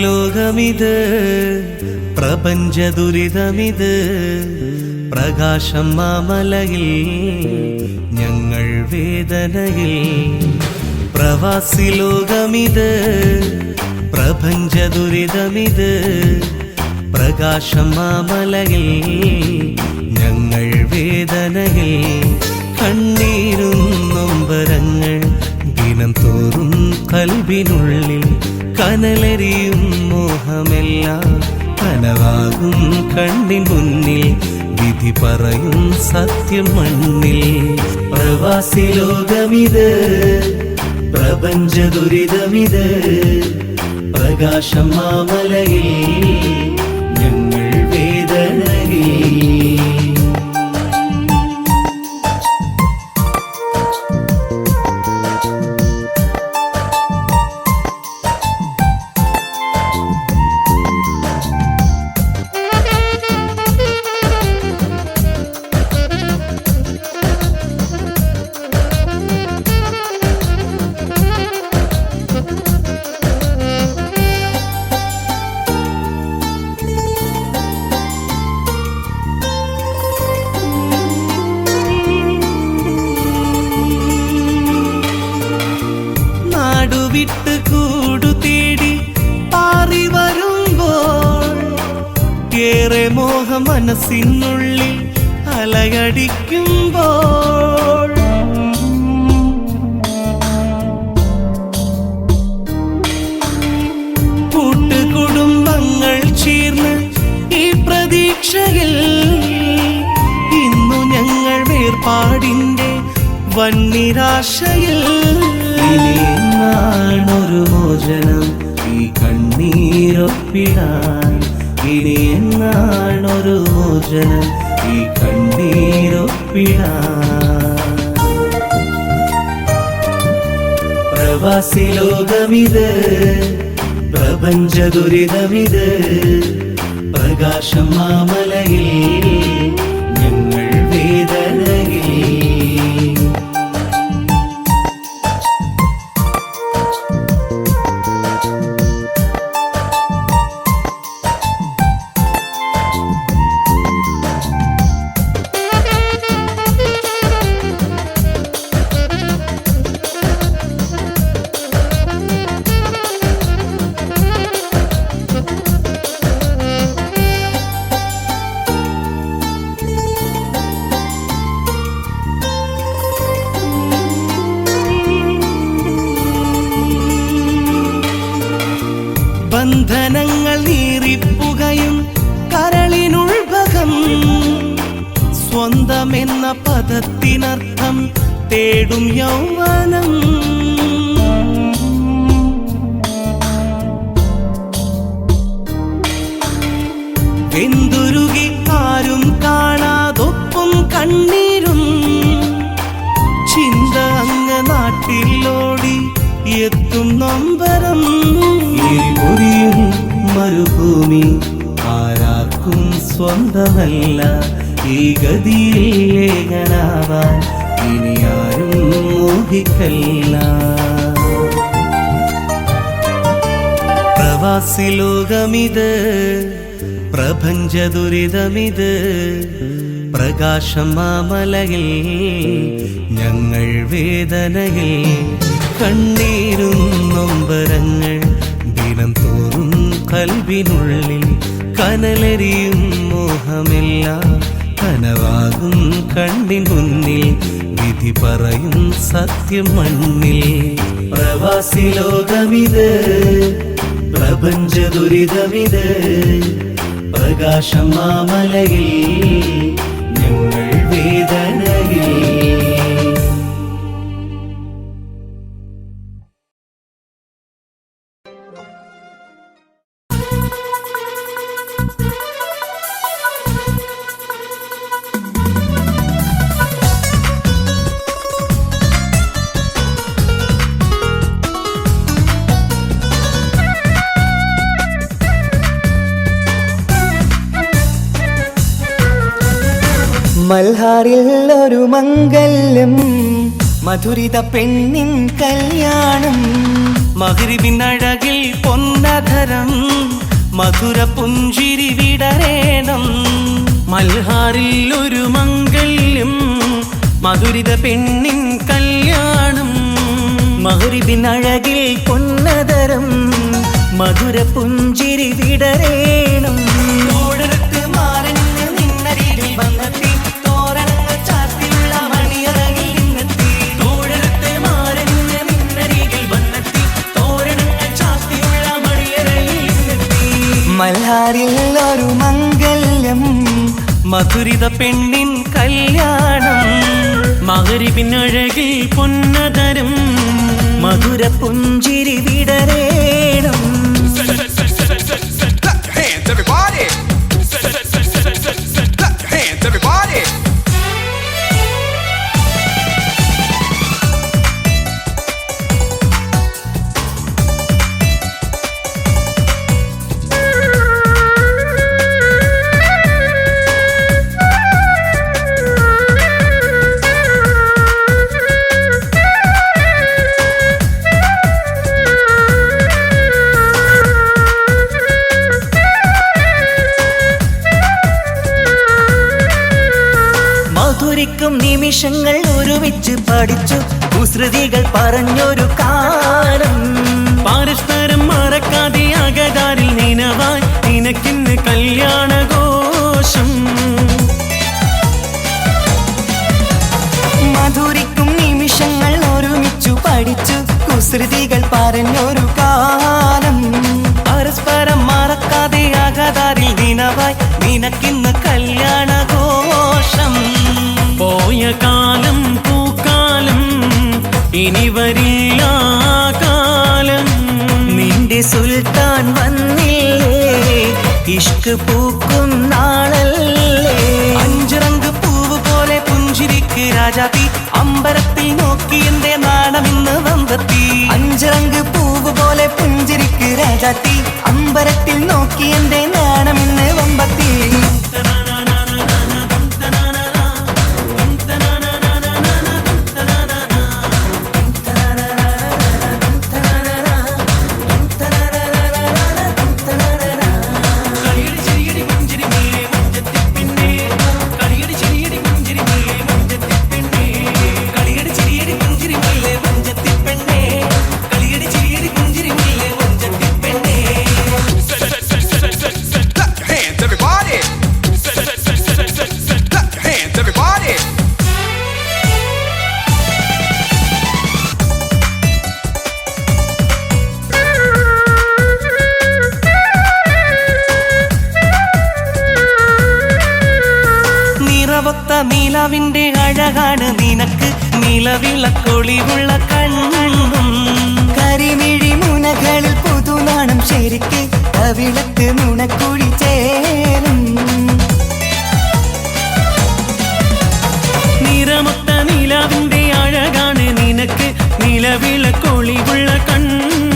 ലോകമിത് പ്രപഞ്ച ദുരിതമിത് പ്രകാശം മാമലയിൽ ഞങ്ങൾ വേദനയിൽ പ്രവാസി ലോകമിത് പ്രപഞ്ച ദുരിതമിത് പ്രകാശം മാമലയിൽ ഞങ്ങൾ വേദനയിൽ കണ്ണീരും നൊമ്പരങ്ങൾ ദിനം തോറും കൽബിനുള്ളിൽ കനലരിയും മോഹമെല്ലാം കനവാകും കണ്ണിൻ മുന്നിൽ വിധി പറയും സത്യം മണ്ണിൽ പ്രവാസി ലോകമിത് പ്രപഞ്ച ദുരിതമിത് പ്രകാശം മാമലയിൽ ഞങ്ങൾ വേദനയിൽ വിട്ട് കൂടു തേടി പാറി വരുമ്പോൾ ഏറെ മോഹം മനസ്സിനുള്ളിൽ അലയടിക്കുമ്പോൾ കൂട്ടുകുടുംബങ്ങൾ ചേർന്ന് ഈ പ്രതീക്ഷയിൽ ഇന്നു ഞങ്ങൾ വേർപാടിന്റെ വന്നിരാശയിൽ ഒരു മോചനം ഈ കണ്ണീരൊപ്പിടാൻ ഇനി എന്നാണൊരു മോചനം ഈ കണ്ണീരൊപ്പിടാൻ പ്രവാസി ലോകമിത് പ്രപഞ്ച ദുരിതമിത് പ്രകാശം മാമലയിൽ ഞങ്ങൾ വേദനയിൽ ബന്ധനങ്ങൾ നീറിപ്പുകയും കരളിനുൾഭകം സ്വന്തമെന്ന പദത്തിനർത്ഥം തേടും യൗവനം വെന്തുരുകി ആരും കാണാതൊപ്പം കണ്ണീരും ചിന്ത അങ്ങ് നാട്ടിലോടി എത്തും നൊമ്പരം പൊരിയും മരുഭൂമി ആരാർക്കും സ്വന്തമല്ല ഈ ഗതിയിൽ ഏകനാവാൻ ഇനി ആരും മോഹിക്കല്ല പ്രവാസി ലോകമിത് പ്രപഞ്ച ദുരിതമിത് പ്രകാശം മാമലയിൽ ഞങ്ങൾ വേദനയിൽ കണ്ണീരും നൊമ്പരങ്ങൾ ദിനം തോറും കൽബിനുള്ളിൽ കനലരിയും മോഹമെല്ലാം കനവാകും കണ്ണിൻ മുന്നിൽ വിധി പറയും സത്യം മണ്ണിൽ പ്രവാസിലോകമിത് പ്രപഞ്ച ദുരിതമിത് പ്രകാശം മാമലയിൽ ഞങ്ങൾ വേദനയിൽ. മൽഹാറിൽ ഒരു മംഗല്യം മധുരിത പെണ്ണിൻ കല്യാണം. മഗ്രിബിനഴകിൽ പൊന്നധരം മധുര പുഞ്ചിരി വിടരേണം. മൽഹാറിൽ ഒരു മംഗല്യം മധുരിത പെണ്ണിൻ കല്യാണം. മഗ്രിബിനഴകിൽ പൊന്നധരം മധുര പുഞ്ചിരി വിടരേണം. തോടരത്ത് മാറഞ്ഞ് നിന്നരികിൽ വന്നെത്തി തോരണങ്ങൾ ചാർത്തിയുള്ള മണിയറകിൽ നിന്നെത്തി. തോടരത്ത് മാറഞ്ഞ് നിന്നരികിൽ വന്നെത്തി തോരണങ്ങൾ ചാർത്തിയുള്ള മണിയറകിൽ നിന്നെത്തി. മൽഹാറിൽ ഒരു മംഗല്യം മധുരിത പെണ്ണിൻ കല്യാണം. മഗ്രിബിനഴകിൽ പൊന്നതരം മധുര പുഞ്ചിരി വിടരേണം. Hands everybody. Hands everybody. മധുരിക്കും നിമിഷങ്ങൾ ഒരുമിച്ച് പഠിച്ചു കുസൃതികൾ പറഞ്ഞൊരു കാലം. പരസ്പരം മറക്കാതെ അകതാരിൽ നിനവായി നിനക്കിന്ന് കല്യാണഘോഷം. മധുരിക്കും നിമിഷങ്ങൾ ഒരുമിച്ചു പഠിച്ചു കുസൃതികൾ പറഞ്ഞൊരു കാലം. പരസ്പരം മറക്കാതെ അകതാരിൽ ദിനവായി നിനക്കിന്ന് കല്യാണഘോഷം. പോയ കാലം പൂക്കാലം ഇനി വരില്ല കാലം. നിന്റെ സുൽത്താൻ വന്നില്ലേ ഇഷ്ക് പൂക്കും നാളല്ലേ. അഞ്ചിറങ്ക് പൂവ് പോലെ പുഞ്ചിരിക്ക് രാജാത്തി അമ്പരത്തിൽ നോക്കി എന്റെ നാണമിന്ന് വന്നെത്തി. അഞ്ചിറങ്ക് പൂവ് പോലെ പുഞ്ചിരിക്ക് രാജാത്തി അമ്പരത്തിൽ നോക്കി എന്റെ നാണമിന്ന് വമ്പത്തി. Hands everybody. Hands everybody. നിറവൊത്ത നിലവിന്റെ അഴകാണ് നിനക്ക് നിലവിളക്കൊളിവുള്ള കണ്ണും. കരിമിഴി മുനകളിൽ പുതുനാണം ശരിക്ക് കവിളത്ത് നുണക്കുഴി ചേരും. നിറമൊത്ത നിലാവിന്റെ അഴകാണ് നിനക്ക് നിലവിളക്കൊളിവുള്ള കണ്ണും.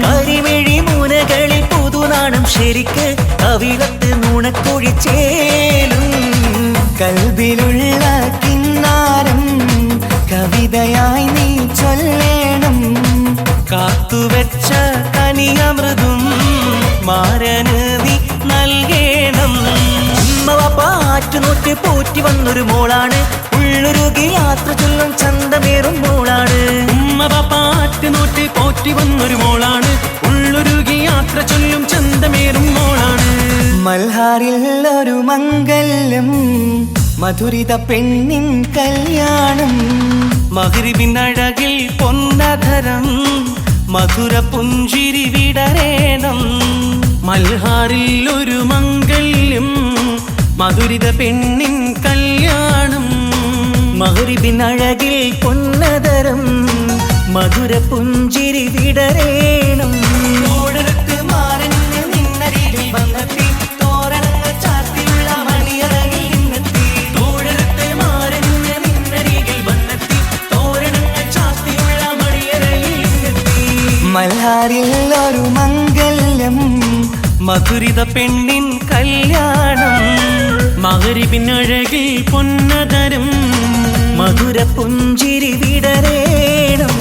കരിമിഴി മുനകളിൽ പുതുനാണം ശരിക്ക് കവിളത്ത് നുണക്കുഴി ചേരും. കൽബിലുള്ള കിന്നാരം കവിതയായി നീ ചൊല്ലേണം. കാത്തുവെച്ച കനിയമൃതും മാരന് നീ നൽകേണം. പാറ്റുനോറ്റ് പോറ്റി വന്നൊരു മോളാണ് ഉള്ളൊരുകി യാത്ര ചൊല്ലും ചന്തമേറും മോളാണ്. ഉമ്മ പാറ്റ് നോറ്റ് പോറ്റി വന്നൊരു മോളാണ് ഉള്ളൊരുകി യാത്ര ചൊല്ലും ചന്തമേറും മോളാണ്. മൽഹാറിൽ ഒരു മംഗല്യം മധുരിത പെണ്ണിൻ കല്യാണം. മഗ്രിബിനഴകിൽ പൊന്നധരം മധുര പുഞ്ചിരി വിടരേണം. മൽഹാറിൽ ഒരു മംഗല്യം മധുരിത പെണ്ണിൻ കല്യാണം. മഗ്രിബിനഴകിൽ പൊന്നതരം മധുര പുഞ്ചിരി വിടരേണം. തോടരത്ത് മാറഞ്ഞ് നിന്നരികിൽ വന്നെത്തി തോരണങ്ങൾ ചാർത്തിയുള്ള മണിയറയിൽ നിന്നെത്തി. തോഴരത്തെ മാരഞ്ഞ നിന്നരികിൽ വന്നെത്തി തോരണങ്ങൾ ചാർത്തിയുള്ള മണിയറയിൽ നിന്നെത്തി. മൽഹാറിൽ ഒരു മംഗല്യം മധുരിത പെണ്ണിൻ കല്യാണം. മഗ്രിബിനഴകിൽ പൊന്നതരം മധുര പുഞ്ചിരി വിടരേണം.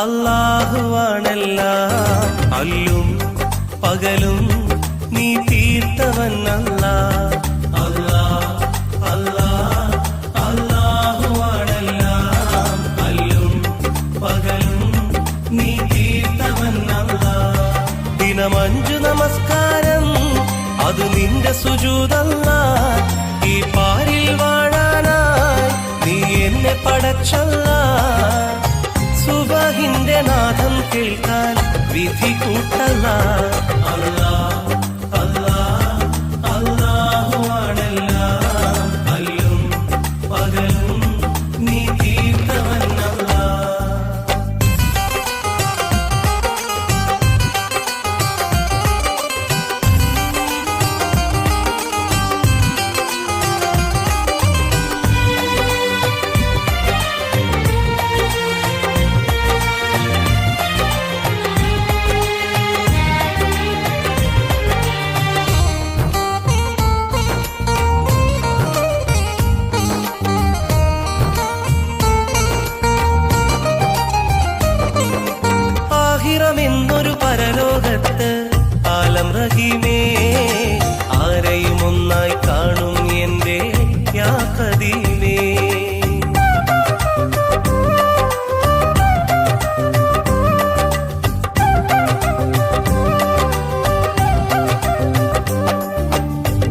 അല്ലാഹുവാണെല്ലാം അല്ലും പകലും നീ തീർത്തവൻ അല്ലാഹ്. അല്ലാഹുവാണെല്ലാം അല്ലും പകലും നീ തീർത്തവൻ അല്ലാഹ്. ദിനം 5 നമസ്കാരം അത് നിന്റെ സുജൂദല്ലാഹ്. ഈ പാരിൽ വാഴാനായി നീ എന്നെ പടച്ചല്ലാഹ്. സുബഹിന്റെ നാദം കേൾക്കാൻ വിധി കൂട്ടല്ല. അല്ലാഹുവാണെല്ലാം അല്ലും പകലും നീ തീർത്തവൻ അല്ലാഹ്. ആഹിറമെന്നൊരു പരലോകത്ത് ആലം റഹീമേ ആരെയും ഒന്നായി കാണും എന്റെ യാ ഖദീമേ.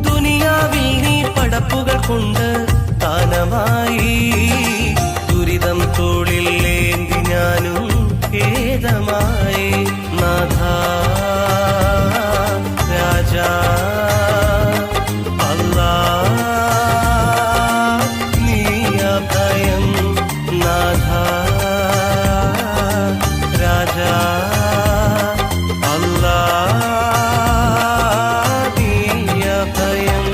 ദുനിയാവിൽ നീ പടപ്പുകൾ കൊണ്ട് ദാനമായി ദുരിതം തോളിൽ ഏന്തി ഞാനും ഖേദമായി. നാഥാ രാജാ അല്ലാഹ് നീ അഭയം. നാഥാ രാജാ അല്ലാഹ് നീ അഭയം.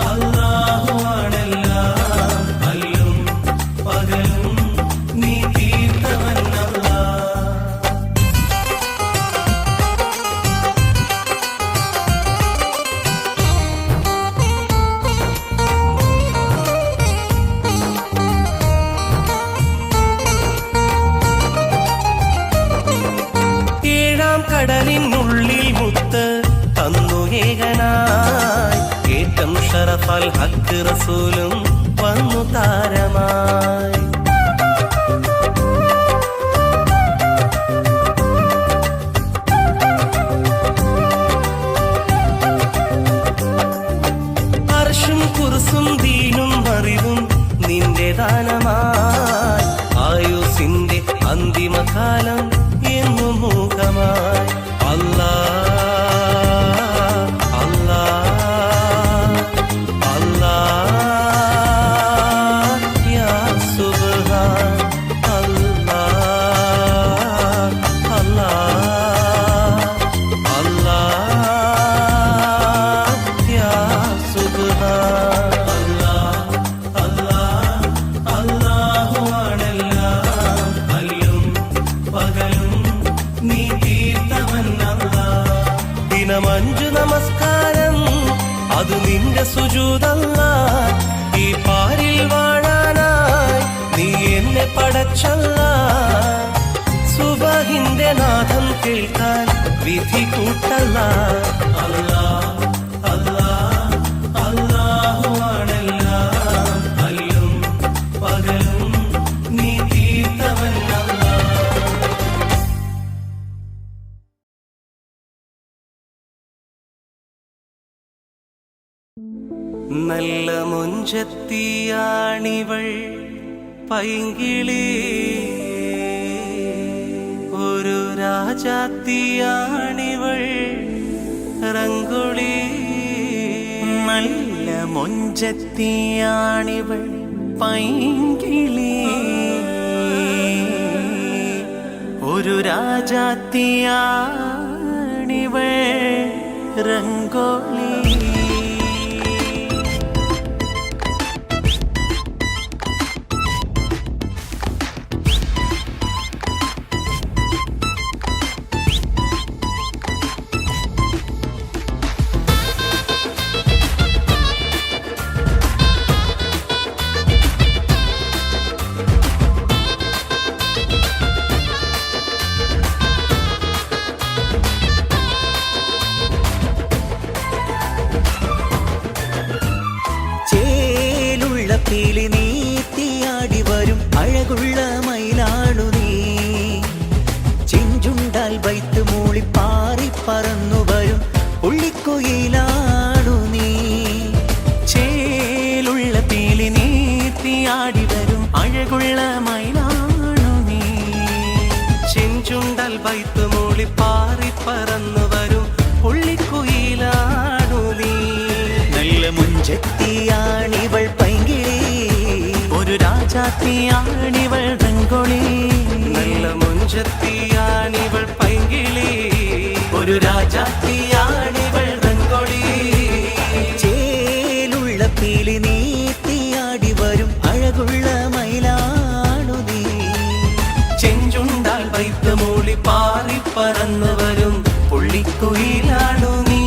അല്ലാഹുവാണെല്ലാം അല്ലും പകലും നീ തീർത്തവൻ അല്ലാഹ്. ഏഴാം കടലിനുള്ളിൽ മുത്ത് തന്നു ഏകനായി ഏറ്റം ഷറഫൽ ഹക്ക് റസൂലും വന്നു താരമായി. അർശും കുർസും ദീനും അറിവും നിന്റെ ദാനമായി. ആയുസിന്റെ അന്തിമകാലം എന്നു മൂകമായി. അല്ലാഹ് അല്ലാഹ് അല്ലാഹ് യാ സുബ്ഹാൻ. നേരം 5 നമസ്കാരം അത് നിന്റെ സുജൂദല്ല. ഈ പാരിൽ വാഴാനായി നീ എന്നെ പടച്ചല്ല. സുബഹിന്റെ നാദം കേൾക്കാൻ വിധി കൂട്ടല്ല. അല്ലാഹ് അല്ലാഹ് അല്ലാഹുവാണെല്ലാം, അല്ലും പകലും നീ തീർത്തവനല്ല. നല്ല മുഞ്ചത്തിയാണിവൾ പൈങ്കിളി, ഒരു രാജാത്തിയാണിവൾ റംഗുളി. നല്ല മൊഞ്ചത്തിയാണിവൾ പൈങ്കിളി, ഒരു രാജാത്തിയാണിവൾ റംഗോളി. പീലി നീത്തിയാടി വരും അഴകുള്ള മയിലാണു നീ. ചിഞ്ചുണ്ടാൽ ബൈത്ത് മൂളി പാറി പറന്നു വരും ഉള്ളിക്കുയിലാണു നീ. ചേലുള്ള പീലി നീത്തിയാടി വരും അഴകുള്ള മയിലാണു നീ. ചിഞ്ചുണ്ടാൽ ബൈത്ത് മൂളി പാറി പറന്നു വരും ഉള്ളിക്കുയിലാണു നീ. നല്ല മുഞ്ചത്തിയാണിവൾ പൈങ്കിളി, ഒരു രാജാത്തിയാണിവൾ റംഗോളി. നല്ല മുഞ്ചത്തിയാണിവൾ പൈങ്കിളി, ഒരു രാജാത്തിയാണിവൾ റംഗോളി. ചേലുള്ള പീലി നീത്തിയാടി വരും അഴകുള്ള മയിലാണു നീ. ചെഞ്ചുണ്ടാൽ ബൈത്ത് മൂളി പാറി പറന്നു വരും പുള്ളിക്കുയിലാണു നീ.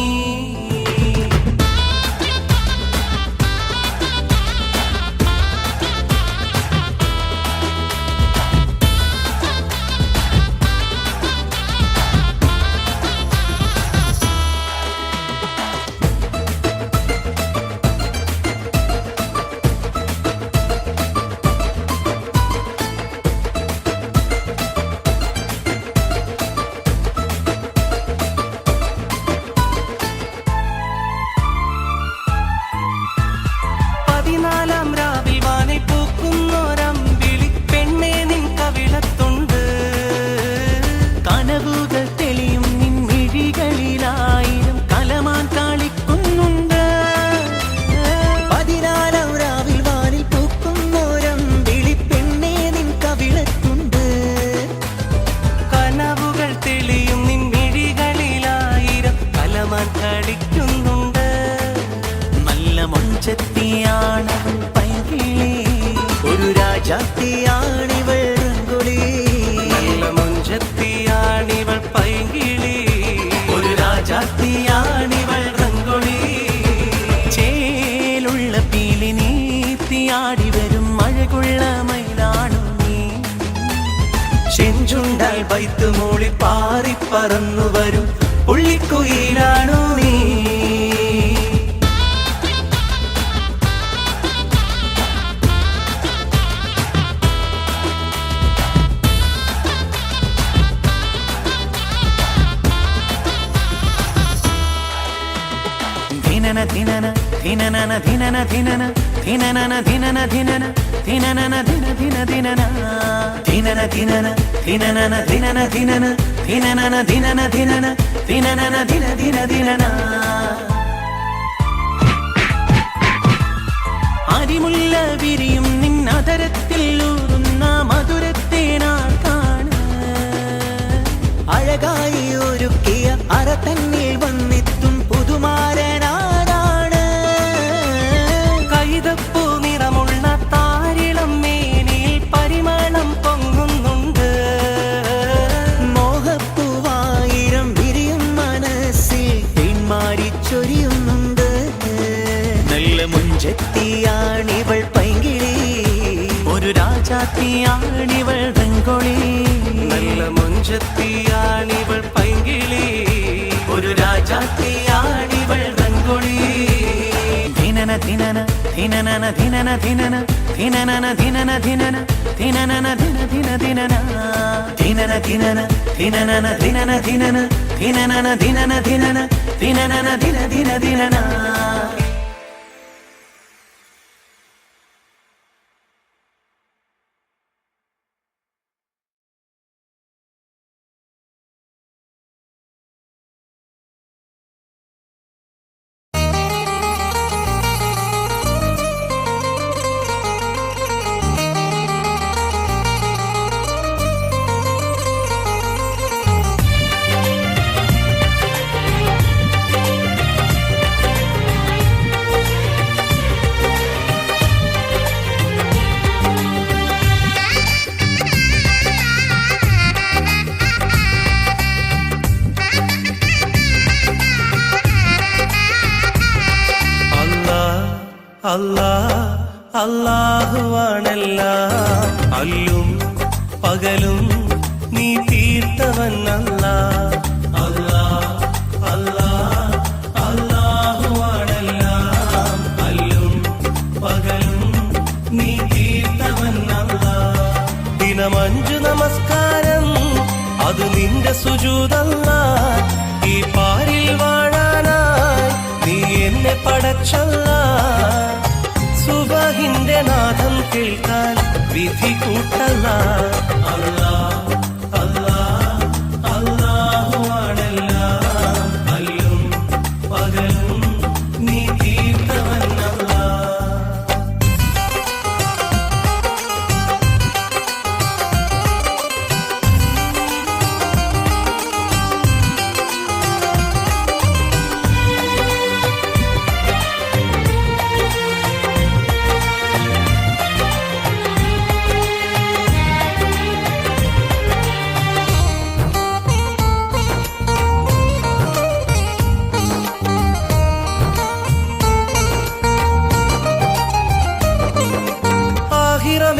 മൊഞ്ചത്തിയാണവൾ പൈങ്കിളി, ഒരു രാജാത്തിയാണിവൾ റംഗോളി. നല്ല മൊഞ്ചത്തിയാണിവൾ പൈങ്കിളി, ഒരു രാജാത്തിയാണിവൾ റംഗോളി. ചേലുള്ള പീലി നീത്തിയാടി വരും അഴകുള്ള മയിലാണു നീ. ചെഞ്ചുണ്ടാൽ ബൈത്ത് മൂളി പാറി പറന്നു വരും പുള്ളിക്കുയിലാണു നീ. ധിനന ധിനന ധിനനന ധിനന ധിനന ധിനനന ധിനന ധിനന ധിനനന ധിന ധിന ധിനന ധിനന ധിനന ധിനനന ധിനന ധിനന ധിനനന ധിനന ധിനന ധിനനന ധിന ധിന ധിനന. അരിമുല്ല വിരിയും നിന്നതരത്തിൽ ഊറുന്ന മധുരത്തേനാൾ കാണ. അഴകായി ഒരുക്കിയ അറ തന്നിൽ വന്നെത്തും പുതുമാരനാരാണ്. കൈതപ്പൂ നിറമുള്ള താരിളം മേനിയിൽ പരിമളം പൊങ്ങുന്നുണ്ട്. മോഹപ്പൂവായിരം വിരിയും മനസ്സിൽ രാജാത്തിയാണിവൾ രംഗൊളി, നല്ല മുഞ്ചത്തിയാണിവൾ പൈങ്കിളി, ഒരു രാജാത്തിയാണിവൾ രംഗൊളി. ധിനന ധിനന ധിനനന ധിനന ധിനന ധിനനന ധിനന ധിനന ധിനനന ധിന ധിന ധിനന ധിനന ധിനന ധിനനന ധിനന ധിനന ധിനനന ധിനന ധിനന ധിനനന ധിന ധിന ധിനന. അല്ലാഹുവാണെല്ലാം അല്ലും പകലും നീ തീർത്തവൻ അല്ലാഹ്. അല്ലാഹുവാണെല്ലാം അല്ലും പകലും നീ തീർത്തവൻ അല്ലാഹ്. ദിനമഞ്ചു നമസ്കാരം അത് നിന്റെ സുജൂദല്ലാഹ്. ഈ പാരിൽ വാഴാനായി നീ എന്നെ പടച്ചല്ലാഹ്. സുബഹിന്റെ നാദം കേൾക്കാൻ വിധി കൂട്ടല്ല. അല്ലാഹുവാണെല്ലാം അല്ലും പകലും നീ തീർത്തവൻ അല്ലാഹ്.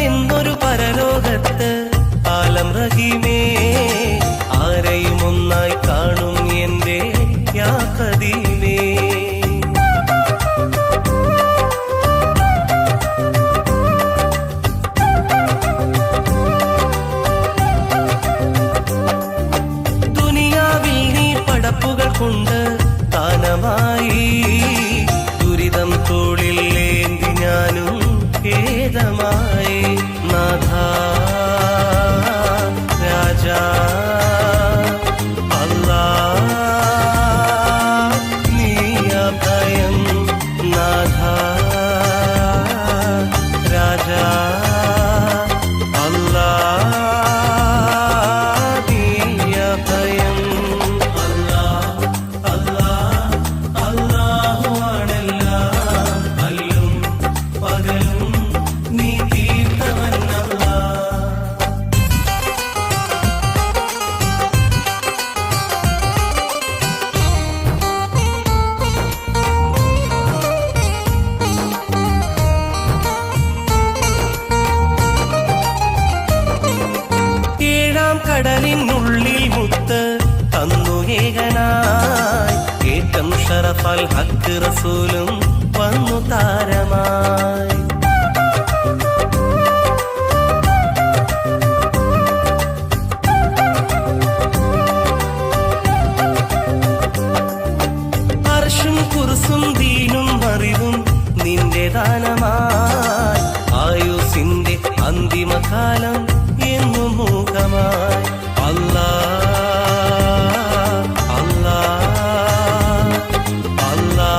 എന്നൊരു പരലോകത്ത് ആലം റഹീമേ ആരെയും ഒന്നായി കാണും എന്റെ യാ ഖദീമേ. ദുനിയാവിൽ നീ പടപ്പുകൾ കൊണ്ട് ദാനമായി ദുരിതം തോളിൽ ഏന്തി ഞാനും ഖേദമായി. നാഥാ രാജാ അല്ലാഹ് നീ അഭയം. നാഥാ രാജാ അല്ലാഹ് നീ അഭയം. അല്ലാഹുവാണെല്ലാം അല്ലും പകലും നീ തീർത്തവൻ അല്ലാഹ്. ഏഴാം കടലിനുള്ളിൽ മുത്ത് തന്നു ഏകനായി ഏറ്റം ഷറഫൽ ഹക്ക് റസൂലും വന്നു താരമായി. അർശും കുർസും ദീനും അറിവും നിന്റെ ദാനമായി. ആയുസിന്റെ അന്തിമകാലം എന്നു മൂകമായി. അല്ലാഹ് അല്ലാഹ് അല്ലാഹ്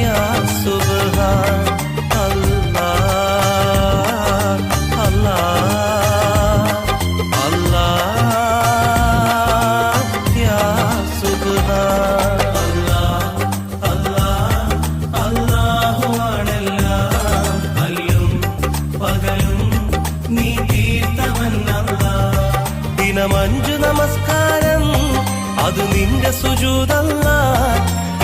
യാ സുബ്ഹാൻ. അല്ലാഹ് അല്ലാഹ് അല്ലാഹ് യാ സുബ്ഹാൻ. അല്ലാഹുവാണെല്ലാം അല്ലും പകലും നീ തീർത്തവൻ അല്ലാഹ്. ദിനമഞ്ചു നമസ്കാരം അത് നിന്റെ സുജൂദല്ലാഹ്.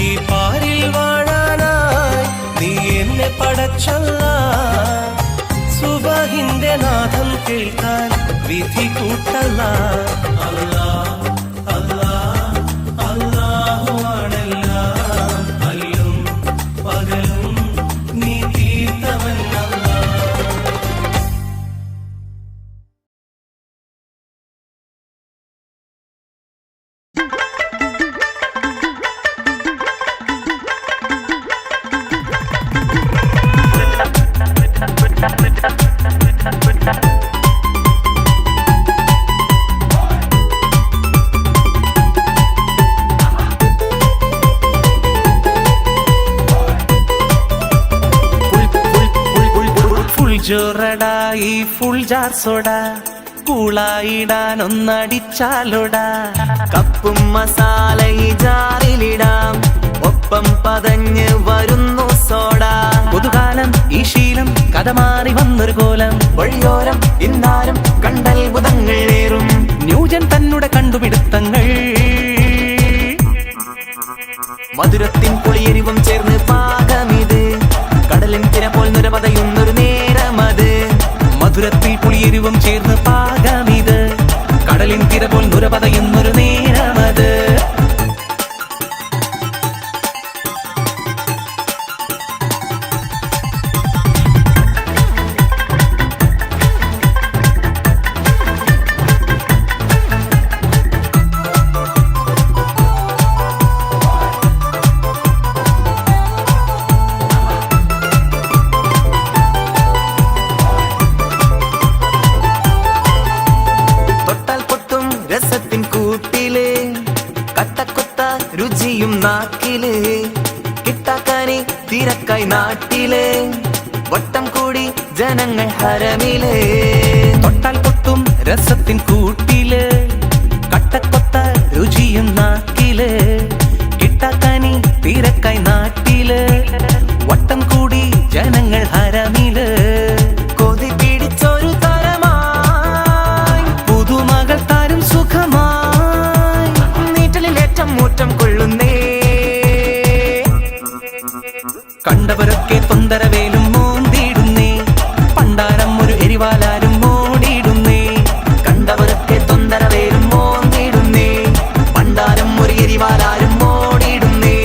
ഈ പാരിൽ വാഴാനായി നീ എന്നെ പടച്ചല്ലാഹ്. സുബഹിന്റെ നാദം കേൾക്കാൻ വിധി കൂട്ടല്ല. അല്ലാഹ് അല്ലാഹ് അല്ലാഹുവാണെല്ലാം, അല്ലും പകലും നീ തീർത്തവൻ അല്ലാഹ്. ജോറടാ ഈ ഫുൾ ജാർ സോഡ കൂളായിടാനൊന്നടിച്ചാലോടാ. കപ്പും മസാല ഈ ജാറിലിടാം, ഒപ്പം പതഞ്ഞ് വരുന്നു സോഡ. പുതുകാലം ഈ ശീലം കഥ മാറി വന്നൊരു കോലം, വഴിയോരം ഇന്നാരും കണ്ടത്ഭുതങ്ങൾ ഏറും. ന്യൂജൻ തന്നെ കണ്ടുപിടുത്തങ്ങൾ. മധുരത്തിൻ പുളിയെരിവും ചേർന്ന് പാകമിത്, കടലിൻ തിര പോൽ നുരപതയുന്നൊരു നേരമത്. മധുരത്തിൽ പുളിയെരിവും ചേർന്ന് പാകമിത്, കടലിൻ തിര പോൽ നുരപതയുന്നൊരു നേരമത്. രുചിയും നാക്കില് കിട്ടാക്കാനി തിരക്കായി നാട്ടില്, വട്ടം കൂടി ജനങ്ങൾ ഹരമില്. തൊട്ടാൽ പൊട്ടും രസത്തിൻ കൂട്ടില്, കട്ടക്കൊത്ത രുചിയും നാക്കില്, കിട്ടാക്കാനി തിരക്കായി നാട്ടില്, വട്ടം കൂടി ജനങ്ങൾ ഹരമില്. കൊതി പിടിച്ചൊരു തരമായി പുതുമകൾ താരും സുഖമായി, നീറ്റലിലേറ്റം മൂറ്റം കൊള്ളുന്നേ. കണ്ടവരൊക്കെ തൊന്തരവേലും മോന്തിടുന്നേ, പണ്ടാരം ഒരു എരിവാലാരും മോടിയിടുന്നേ. കണ്ടവരൊക്കെ തൊന്തരവേലും മോന്തിടുന്നേ, പണ്ടാരം ഒരു എരിവാലാരും മോടിയിടുന്നേ.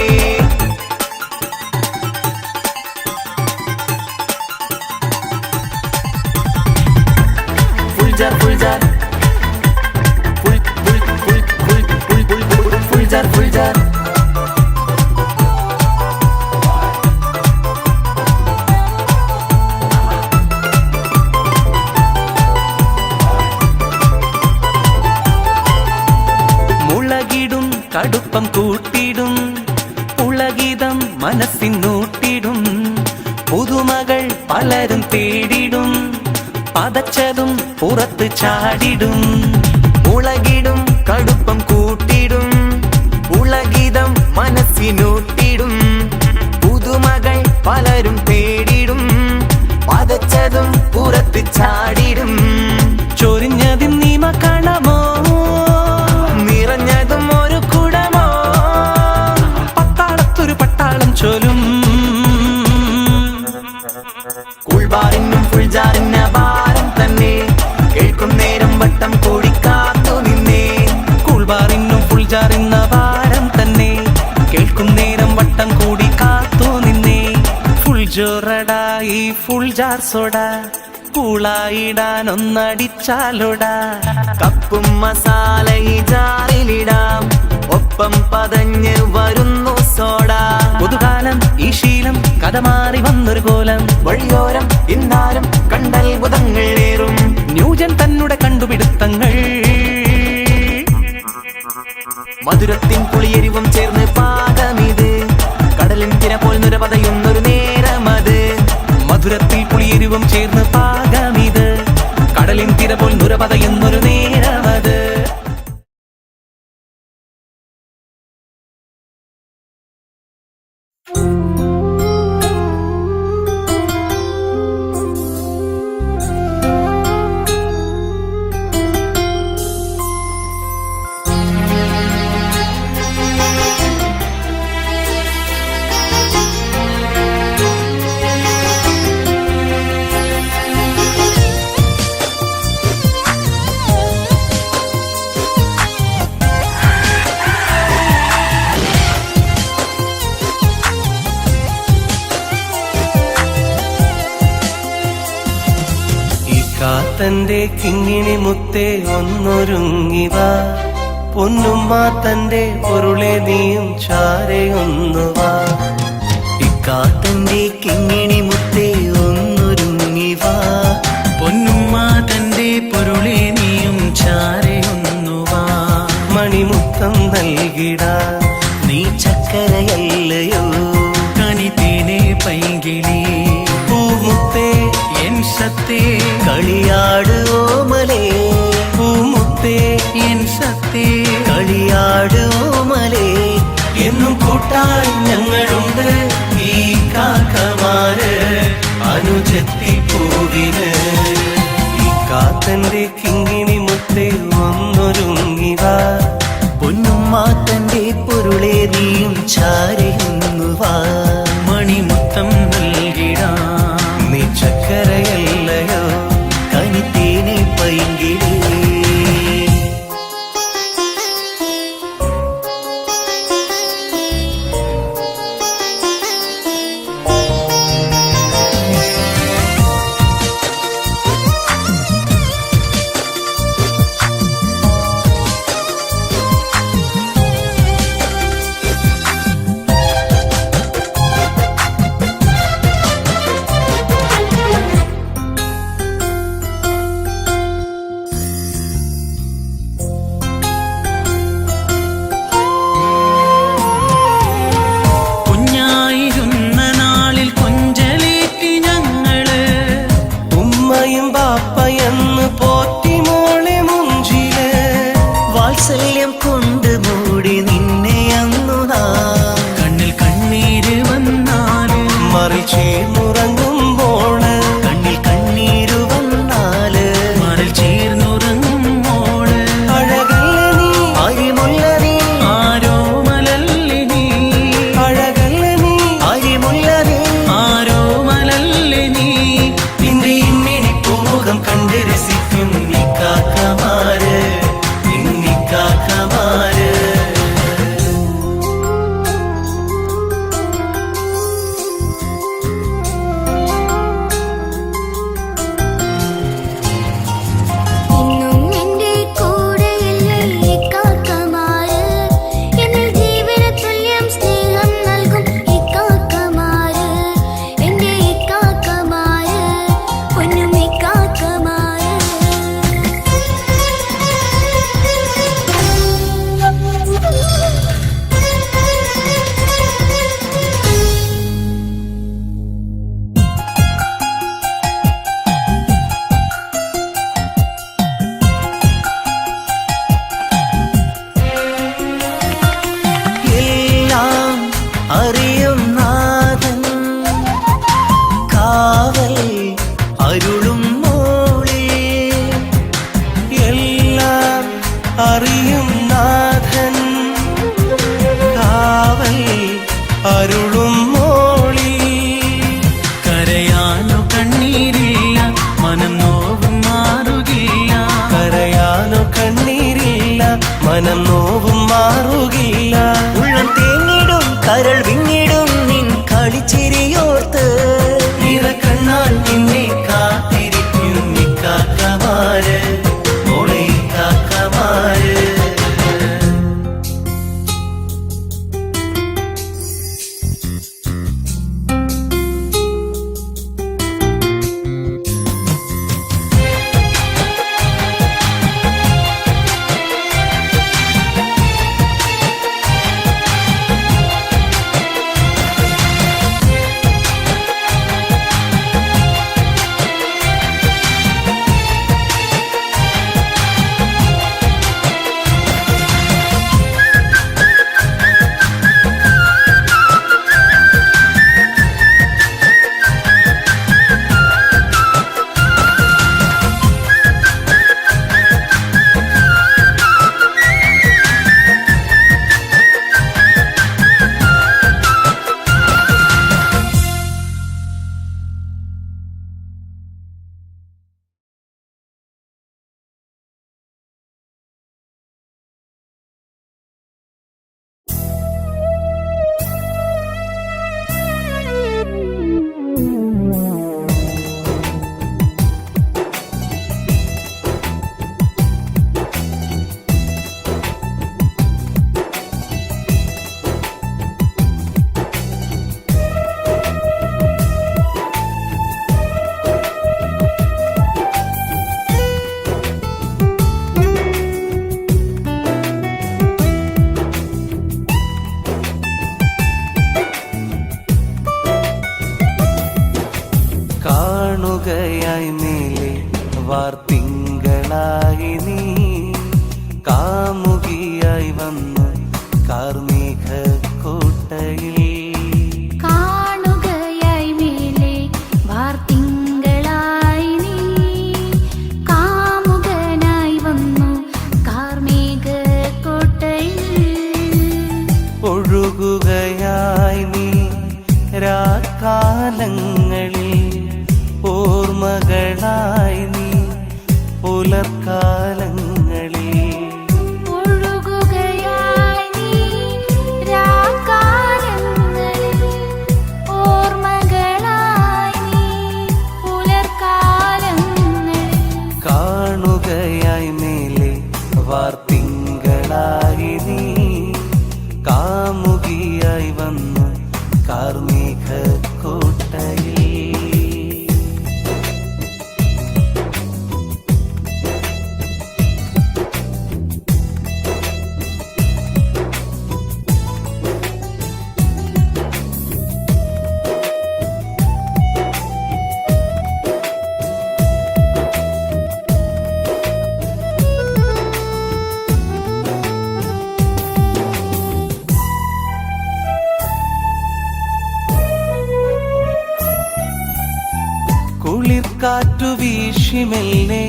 Fuljar fuljar full full full full full full full fuljar fuljar. മുളകിടും കടുപ്പം കൂട്ടിടും, ഉളകിതം മനസ്സിനൂട്ടിടും, പുതുമകൾ പലരും തേടിടും, പതച്ചതും പുറത്ത് ചാടിടും. മുളകിടും കടുപ്പം കൂട്ടിടും, ഉളകിതം മനസ്സിനൂട്ടിടും, പുതുമകൾ പലരും തേടിടും, പതച്ചതും പുറത്ത് ചാടിടും. ചൊരിഞ്ഞതും നീമ കാണമോ, നിറഞ്ഞതും ഒരു കുടമോ, പട്ടാളത്തൊരു പട്ടാളം ചൊലും. കൂൾബാറിനും ഫുൾജാറിന് ഭാരം തന്നെ, കേൾക്കും നേരം വട്ടം കൂടി കാത്തു നിന്നേ. കൂൾബാറിനും ഫുൾജാറിന്ന ഭാരം തന്നെ, കേൾക്കും നേരം വട്ടം കൂടി കാത്തു നിന്നേ. ഫുൾ ജോറടാ ഈ ഫുൾ ജാർ സോഡ കൂളായിടാനൊന്നടിച്ചാലോടാ. കപ്പും മസാല ഈ ജാറിലിടാം, ഒപ്പം പതഞ്ഞ് വരുന്നു സോഡ. പുതുകാലം ഈ ശീലം കഥ മാറി വന്നൊരു കോലം, വഴിയോരം ഇന്നാരും കണ്ടത്ഭുതങ്ങൾ ഏറും. ന്യൂജൻ തന്നെ കണ്ടുപിടുത്തങ്ങൾ. മധുരത്തിൻ പുളിയെരിവും ചേർന്ന് പാകമിത്, കടലിൻ തിര പോൽ നുരപതയുന്നൊരു നേരമത്. മധുരത്തിൽ പുളിയെരിവും ചേർന്ന് പാകമിത്, കടലിൻ തിര പോൽ നുരപതയുന്നൊരു നേരമത്. തന്റെ കിങ്ങിണി മുത്തേ ഒന്നൊരുങ്ങിവ പൊന്നുമ്മ തന്റെ പൊരുളെ നീയും ചാരയൊന്നുവാ ഇക്കാത്തന്റെ കിങ്ങിണി മുത്തേ ഒന്നൊരുങ്ങിവാ പൊന്നുമ്മ തന്റെ പൊരുളെ നീയും ചാരയൊന്നുവാ മണിമുത്തം നൽകിടാ നീ ചക്കരയല്ലയോ കനിതേനെ പൈകിളി പൂമുത്തേ എൻ സത്തേ കളിയാട് ഓമലേ പൂമുത്തേ എൻ സത്തേ കളിയാട് ഓമലേ എന്നും കൂട്ടാൻ ഞങ്ങളുണ്ട് ഈ കാക്കമാര് അനുജത്തി പൂവിന് ഈ കാത്തന്റെ കിങ്ങിണി മുത്തേ ഒന്നൊരുങ്ങിവാ പൊന്നുമ്മ തന്റെ പൊരുളെ നീയും ചാരയുന്നുവാ മണിമുത്തം നൽകിടാ നീ ചക്കരയല്ലയോ കനിത്തേനെ പൈങ്കിളി കുഞ്ഞായിരുന്ന നാളിൽ കൊഞ്ചലേറ്റി ഞങ്ങള് ഉമ്മയും ബാപ്പയെന്ന് പോറ്റി മോളെ മുഞ്ചില് വാത്സല്യം കൊണ്ട് മൂടി നിന്നെ അന്നു നാം കണ്ണിൽ കണ്ണീര് വന്നാല് മറിച്ചേർന്നുറങ്ങുമ്പോള് കണ്ണിൽ കണ്ണീര് വന്നാല് മറിൽ ചേർന്നുറങ്ങുമ്പോള് അഴകല്ല നീ അരിമുല്ല നീ ആരോ മലല്ലി നീ അഴകല്ല നീ അരിമുല്ല നീ ആരോ മലല്ലി നീ നിന്റെ ഇമ്മിണി പൂമുഖം കണ്ട് രസിക്കും നിക്കാക്കമാര് നിന്നിക്കാക്കമാര് ഇന്നും എന്റെ കൂടെയില്ലേ ഇക്കാക്കമാര് എന്നിൽ ജീവനതുല്യം സ്നേഹം നൽകും ഇക്കാക്കമാര് എന്റെ ഇക്കാക്കമാര് പൊന്നും ഇക്കാക്കമാര് എല്ലാം അറിയും നാഥൻ കാവൽ അരുളും മോളി എല്ലാം അറിയും നാഥൻ കാവൽ അരുളും മോളി കരയാനോ കണ്ണീരില്ല മനം നോവും മാറുകില്ല കരയാനോ കണ്ണീരില്ല മനം നോവും മാറുകില്ല ഉള്ളം തേങ്ങിടും കരൾ വിങ്ങിടും നിൻ കളിച്ചിരിയോർത്ത് നിറക്കണ്ണാൽ നിന്നെ കാത്തിരിക്കും നിക്കാക്കമാര് മോളെ കാക്കമാര് കാമുകിയായി വന്നു കാർമേഘ കോട്ടയിൽ. കാണുകയായി മേലെ വാർത്തിങ്കളായി നീ കാമുകനായി വന്നു കാർമേഘ കോട്ടയിൽ. ഒഴുകുകയായി നീ രാക്കാലങ്ങളിൽ ഓർമ്മകളായി നീ പുലർക്കാലങ്ങളിൽ. ഒഴുകുകയായി നീ രാക്കാലങ്ങളിൽ ഓർമ്മകളായി നീ പുലർക്കാലങ്ങളിൽ. കാണുകയായി മേലെ വാർത്തിങ്കളായി നീ കാമുകിയായി വന്നു കാർമേഘ കോട്ടയിൽ. കുളിർക്കാറ്റു വീശിമെല്ലെ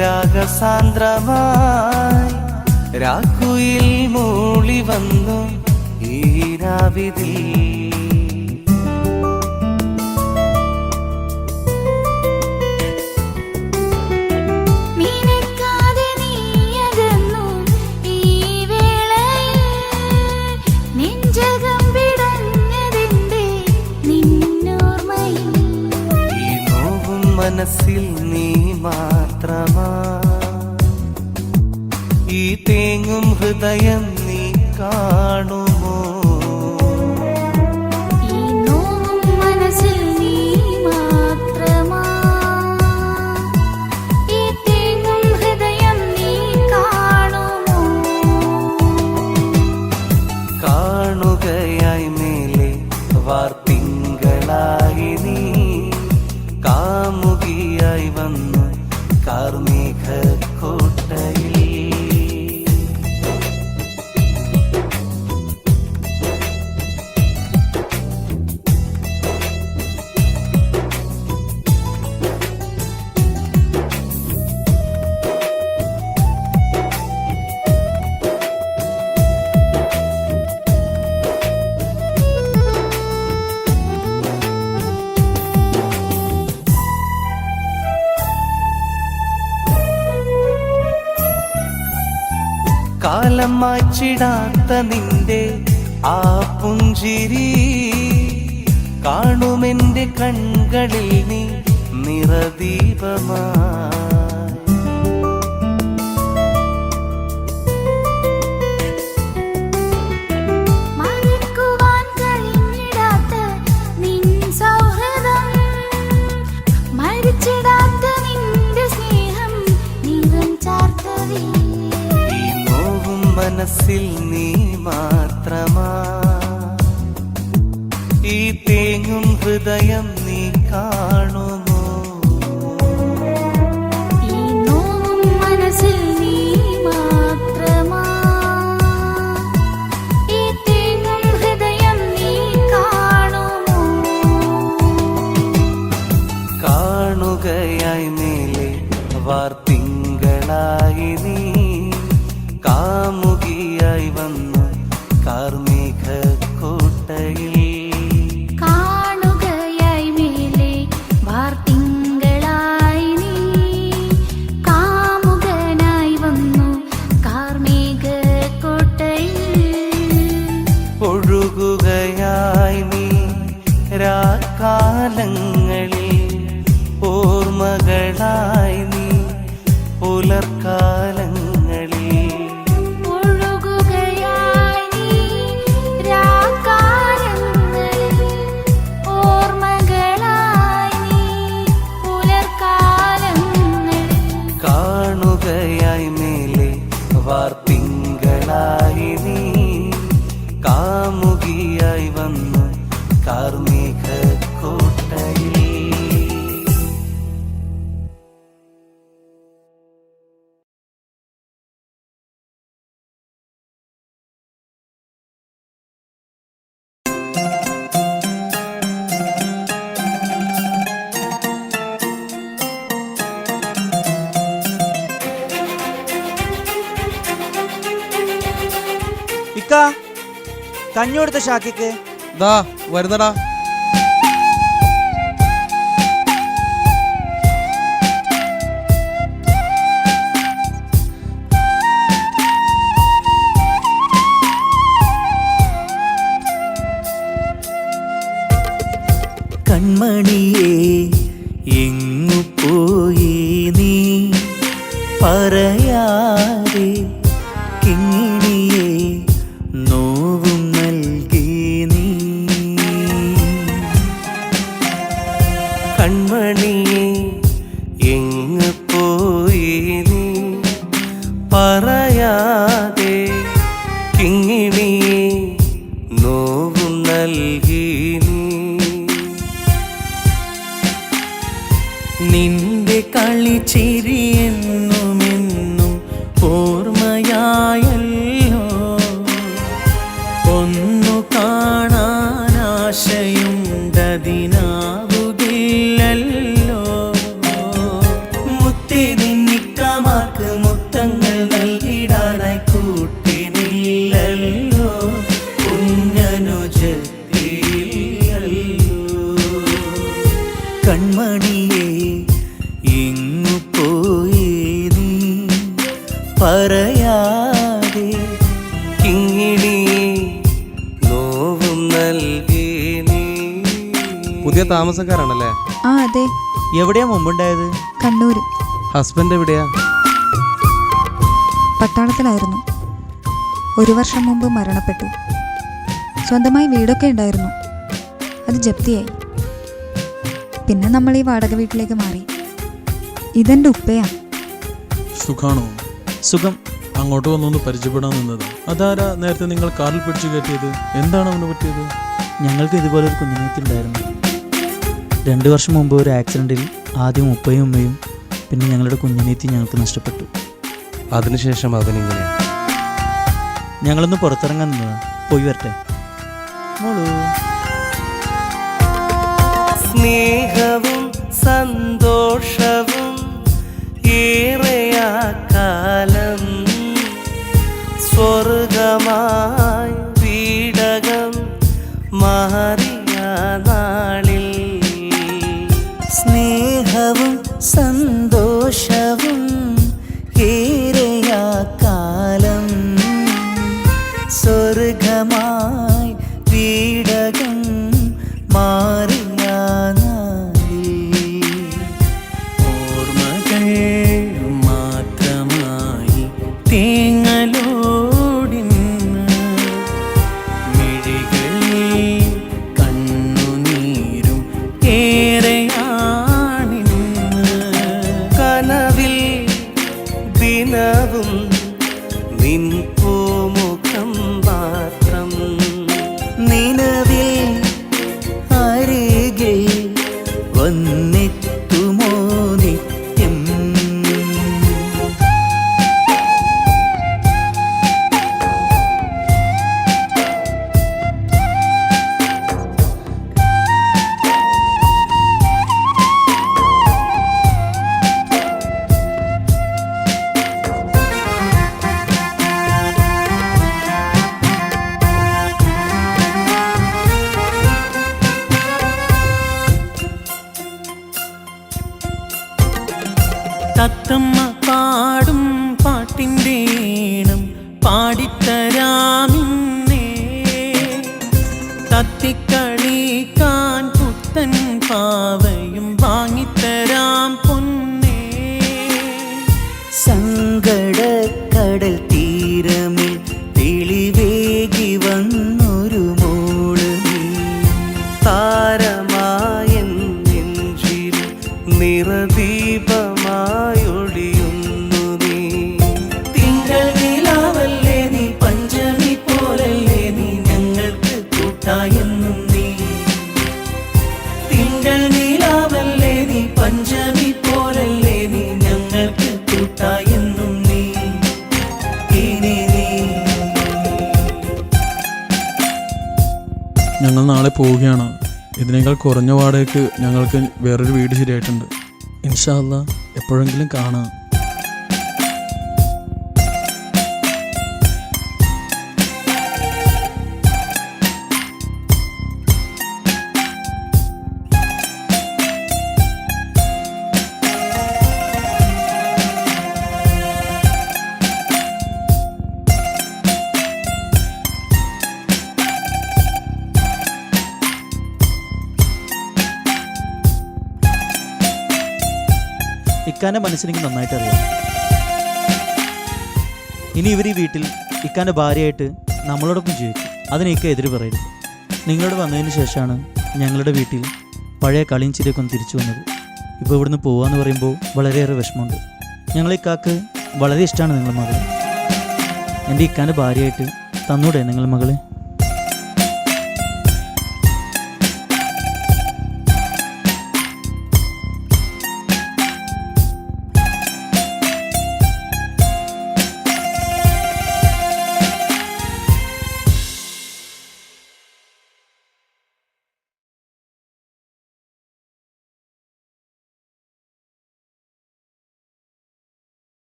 രാഗസാന്ദ്രമായി രാക്കുയിൽ മൂളി വന്നു ഈ രാവിതിൽ. നിനക്കാതെ നീയകന്നു ഈ വേളയിൽ നെഞ്ചകം പിടഞ്ഞതിന്റെ നിന്നോർമ്മയിൽ. ഈ നോവും മനസ്സിൽ നീ മാത്രമാ ഈ തേങ്ങും ഹൃദയം നീ കാണുമോ. ഈ നോവും മനസ്സിൽ നീ മാത്രമാ ഈ തേങ്ങും ഹൃദയം നീ കാണുമോ. കാണുകയായി മേലെ വാർത്തിങ്കളായി നീ കാമുകിയായി വന്നു കാർമേഘ കോട്ടയിൽ. കാലം മാച്ചിടാത്ത നിന്റെ ആ പുഞ്ചിരി കാണുമെന്റെ കൺകളിൽ നീ നിറദീപമായി. മറക്കുവാൻ കഴിഞ്ഞിടാത്ത നിൻ സൗഹൃദം മരിച്ചിടാത്ത നിന്റെ സ്നേഹം നിറം ചാർത്തവേ. ഈ നോവും മനസ്സിൽ നീ മാത്രമാ ഈ തേങ്ങും ഹൃദയം നീ കാണുമോ. ഈ നോവും മനസ്സിൽ നീ മാത്രമാ ഈ തേങ്ങും ഹൃദയം നീ കാണുമോ. കാണുകയായി മേലെ വാർത്തിങ്കളായി നീ കാമുകിയായി വന്നു കാർമേഘ കോട്ടയിൽ. കാണുകയായി മേലെ വാർത്തിങ്കളായി നീ കാമുകനായി വന്നു കാർമേഘ കോട്ടയിൽ. ഒഴുകുകയായി നീ രാക്കാലങ്ങളിൽ ഓർമ്മകളായി നീ പുലർക്കാലങ്ങളിൽ. ഒഴുകുകയായി നീ രാക്കാലങ്ങളിൽ ഓർമ്മകളായി നീ പുലർക്കാലങ്ങളിൽ. കാണുകയായി മേലെ വാർത്തിങ്കളായി നീ കാമുകിയായി വന്നു കാർമേഘ കോട്ടയിൽ. ഇക്ക കഞ്ഞി കൊടുത്ത ഷാക്കിക്ക്. ദാ വരുന്നടാ. കൺമണിയേ എങ്ങു പോയി നീ പറയാതെ, കിങ്ങിണിയേ നോവും നൽകി നീ. കൺമണിയേ എങ്ങു പോയി നീ പറയാതെ, കിങ്ങിണിയേ നോവും നൽകി നീ. നിന്റെ കളിച്ചിരി എന്നുമെന്നും ഓർമ്മയായല്ലോ, ഒന്നു കാണാൻ ആശയുണ്ടതിനാവുകില്ലല്ലോ. മുത്തേ നിന്നിക്കമാർക്ക് മുത്തങ്ങൾ നൽകിടാനായി കൂട്ടിനില്ലല്ലോ, കുഞ്ഞനുജത്തില്ലല്ലോ. കൺമണിയേ എങ്ങു പോയി നീ പറയാതെ, കിങ്ങിണിയേ നോവും നൽകി നീ. പുതിയ താമസക്കാരാണല്ലേ? ആ അതെ. എവിടെയാ മുമ്പുണ്ടായത്? കണ്ണൂര്. ഹസ്ബൻഡ് എവിടെയാ? പട്ടാളത്തിലായിരുന്നു. 1 വർഷം മുമ്പ് മരണപ്പെട്ടു. സ്വന്തമായി വീടൊക്കെ ഉണ്ടായിരുന്നു, അത് ജപ്തിയായി. പിന്നെ നമ്മൾ ഈ വാടക വീട്ടിലേക്ക് മാറി. ഇതെന്റെ ഉപ്പയാ. സുഖാണോ? സുഖം. അങ്ങോട്ട് വന്നൊന്ന് പരിചയപ്പെടാൻ നിന്നത്. അതാരാ നേരത്തെ നിങ്ങൾ കാറിൽ പിടിച്ചു കയറ്റിയത്? എന്താണ് അവന് പറ്റിയത്? ഞങ്ങൾക്ക് ഇതുപോലൊരു കുഞ്ഞുനീത്തിണ്ടായിരുന്നു. 2 വർഷം മുമ്പ് ഒരു ആക്സിഡൻറ്റിൽ ആദ്യം ഉപ്പയും ഉമ്മയും പിന്നെ ഞങ്ങളുടെ കുഞ്ഞുനീത്തി ഞങ്ങൾക്ക് നഷ്ടപ്പെട്ടു. അതിനുശേഷം അവനിങ്ങനെ. ഞങ്ങളൊന്ന് പുറത്തിറങ്ങാൻ നിന്നതാ. പോയി വരട്ടെ മോളൂ. സ്നേഹവും സന്തോഷവും ഏറെയാ കാലം, സ്വർഗമായി വീടകം മാറിയ നാളിൽ. സ്നേഹവും സന്തോഷവും ഏറെയാ കാലം, സ്വർഗമായി വീടകം മാറിയ നാളിൽ. ഓർമ്മകൾ മാത്രമായി തേങ്ങലോടിന്ന് മിഴികളിൽ കണ്ണുനീരും ഏറെയാണിന്ന്. കനവിൽ ദിനവും നിൻ പൂമുഖം മാത്രം, നിലവിൽ അരികിൽ വന്നെത്തുമോ നിത്യം. തത്തമ്മ പാടും പാട്ടിൻ്റെ ഈണം പാടിത്തരാമിന്നേ, തത്തിക്കളിക്കാൻ പുത്തൻ പാവയും വാങ്ങിത്തരാം പൊന്നേ. സങ്കടക്കടൽ തീരമിൽ തെളിവേകി വന്നൊരു മോള് നീ, താരമായ നെഞ്ചിൽ നിറദീപമായൊളിയുന്നു നീ. തിങ്കൾ നിലാവല്ലേ നീ, പഞ്ചമി പോലല്ലേ നീ, ഞങ്ങൾക്ക് കൂട്ടായെന്നും നീ. തിങ്കൾ നിലാവല്ലേ നീ, പഞ്ചമി പോലല്ലേ നീ, ഞങ്ങൾക്ക് കൂട്ടായെന്നും നീ. ഇനി നീ. ഞങ്ങൾ നാളെ പോവുകയാണ്. ഇതിനേക്കാൾ കുറഞ്ഞ വാടകയ്ക്ക് ഞങ്ങൾക്ക് വേറൊരു വീട് ശരിയായിട്ടുണ്ട്. ഇൻഷാ അല്ലാ എപ്പോഴെങ്കിലും കാണാം. ഇക്കാൻ്റെ മനസ്സിനെനിക്ക് നന്നായിട്ട് അറിയാം. ഇനി ഇവർ ഈ വീട്ടിൽ ഇക്കാൻ്റെ ഭാര്യയായിട്ട് നമ്മളോടൊപ്പം ജീവിക്കും. അതിന് ഇക്ക എതിര് പറയരുത്. നിങ്ങളോട് വന്നതിന് ശേഷമാണ് ഞങ്ങളുടെ വീട്ടിൽ പഴയ കളിയും ചിരിയൊക്കെ ഒന്ന് തിരിച്ചു വന്നത്. ഇപ്പോൾ ഇവിടുന്ന് പോകാമെന്ന് പറയുമ്പോൾ വളരെയേറെ വിഷമമുണ്ട്. ഞങ്ങൾ ഇക്കാക്ക് വളരെ ഇഷ്ടമാണ് നിങ്ങളുടെ മകളെ. എൻ്റെ ഇക്കാൻ്റെ ഭാര്യയായിട്ട് തന്നൂടെ നിങ്ങളുടെ മകളെ?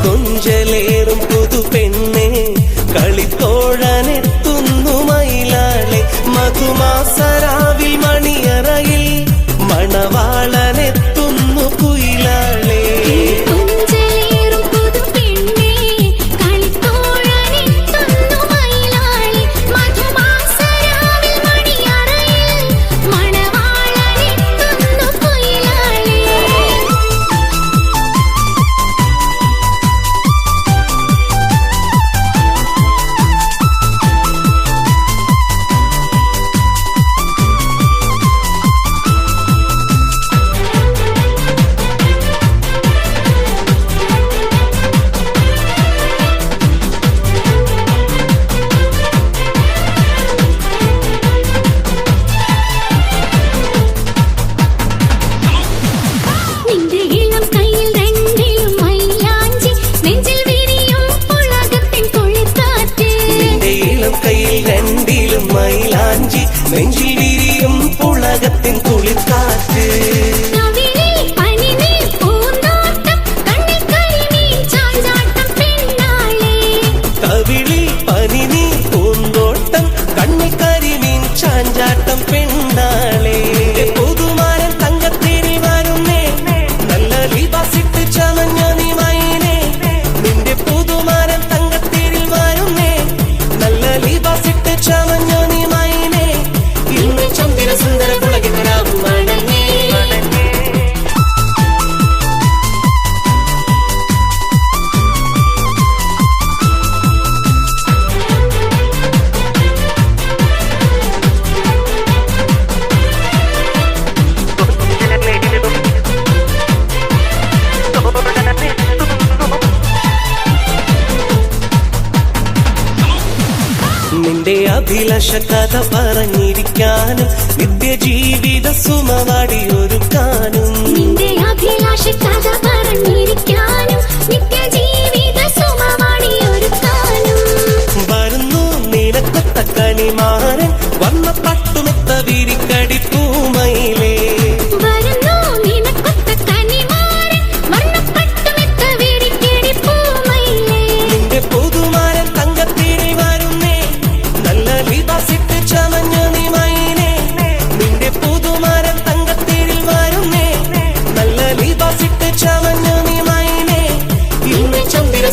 കൊഞ്ചലേറും പുതു പെണ്ണെ കളിത്തോഴനെത്തുന്നു മയിലാളെ മധുമാസരാവിൽ മണിയറയിൽ മണവാളനെത്തുന്നു കുയിലാളെ നെഞ്ചിൽ വിരിയും പുളകത്തിൻ കുളിർക്കാറ്റ് കവിളി പനിനീ പൂന്തോട്ടം കണ്ണിൽ കരിമീൻ ചാഞ്ചാട്ടം പെണ്ണാളെ പുതുമാരൻ തങ്കത്തേരിൽ വരുന്നേ നല്ല ലിബാസിട്ട് ചമഞ്ഞ നീ മൈനേ നിന്റെ പുതുമാരൻ തങ്കത്തേരിൽ വരുന്നേ നല്ല ലിബാസിട്ട് ചമഞ്ഞ നീ മൈനേ ഇന്ന് ചന്ദ്ര സുന്ദര പുളകിതരാകും മണങ്ങേ നിന്റെ അഭിലാഷ കഥ പറഞ്ഞിരിക്കാനും നിത്യജീവിത സുമവാടി ഒരുക്കാനും നിന്റെ അഭിലാഷ കഥ പറഞ്ഞിരിക്കാനും നിത്യജീവിത സുമവാടി ഒരുക്കാനും വരുന്നു നിനക്കൊത്ത കണിമാരൻ വന്ന പട്ടുമെത്ത വിരിക്കടി പൂമയിലേ വരുന്നു നിനക്കൊത്ത കനിമാരൻ വർണ്ണപ്പട്ടുമെത്ത വിരിക്കടി പൂമയിലേ നിന്റെ പുതുമാരൻ തങ്കത്തേരിൽ വരുന്നേ നല്ല ലിബാസിട്ട് ചമഞ്ഞ നീ മൈനേ നിന്റെ പുതുമാരൻ തങ്കത്തേരിൽ വരുന്നേ നല്ല ലിബാസിട്ട് ചമഞ്ഞ നീ മൈനേ ഇന്ന് ചന്ദ്ര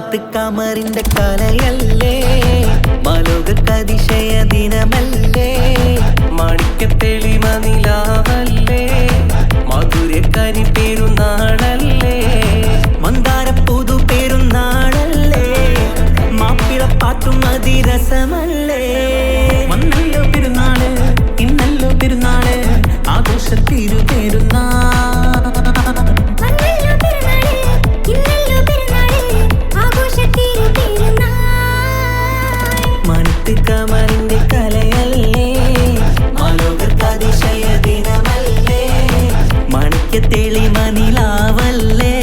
മാനത്ത് കമറിന്റെ കലയല്ലേ മാലോകർക്ക് അതിശയ ദിനമല്ലേ മാണിക്യത്തെളിമ നിലാവല്ലേ മധുരക്കനി പെരുന്നാളല്ലേ മന്ദാര പുതു പെരുന്നാളല്ലേ മാപ്പിളപ്പാട്ടും അതിരസമല്ലേ വന്നല്ലോ പെരുന്നാള് ഇന്നല്ലോ പെരുന്നാള് ആഘോഷത്തിരു പെരുന്നാൾ മനത്ത് കമറിന്റെ കലയല്ലേ മാലോകർക്ക് അതിശയ ദിനമല്ലേ മാണിക്യത്തെളിമ നിലാവല്ലേ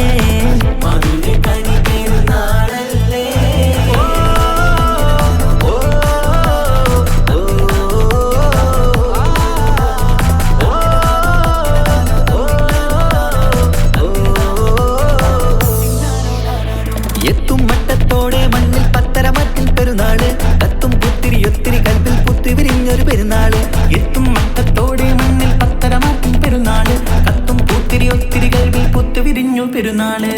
മധുരക്കനി പെരുന്നാളല്ലേ എത്തും മട്ടത്തോടെ മണ്ണിൽ പത്തരമറ്റിൽ പെരുന്നാള് കത്തും പുത്തിരി ഒത്തിരി കൽപ്പിൽ പുത്തി വിരിഞ്ഞൊരു പെരുന്നാള് എത്തും മട്ടത്തോടെ മണ്ണിൽ പത്തരമറ്റിൽ പെരുന്നാള് കത്തും പുത്തിരി ഒത്തിരി കൽപ്പിൽ പുത്തി വിരിഞ്ഞു പെരുന്നാള്